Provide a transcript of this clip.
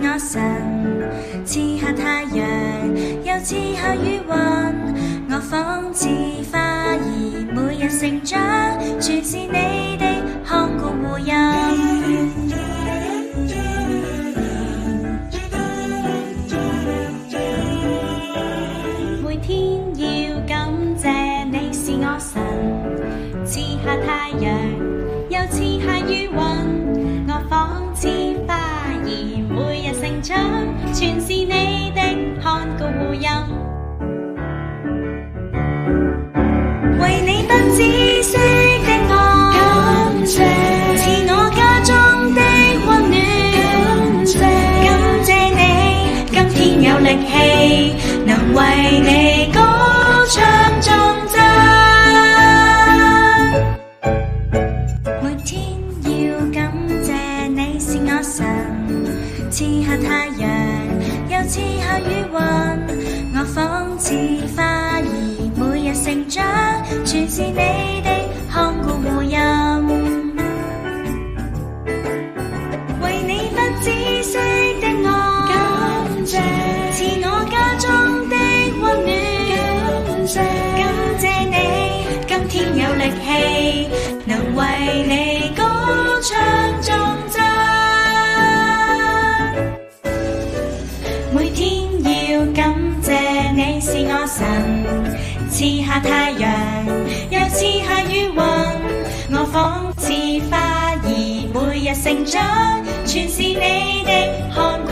我神，賜下太陽，又賜下雨雲。我仿似花兒，每日成長，全是你的看顧護蔭。每天要感謝你是我神，賜下太陽，又賜下雨雲。我仿似花兒，每日成長，全是你的看顧護蔭。為你不止息的愛，感謝賜我家中的溫暖，感謝你今天有力氣，能為你高唱頌讚。每天要感謝你是我神，賜下太陽，又賜下雨雲。我仿似花兒，每日成長，全是你的看顧護蔭。為你不止息的愛，感謝賜我家中的溫暖，感謝你今天有力氣，能為你高唱頌讚。每天要感謝你是我神，賜下太陽，又賜下雨雲。我仿似花兒，每日成長，全是你的看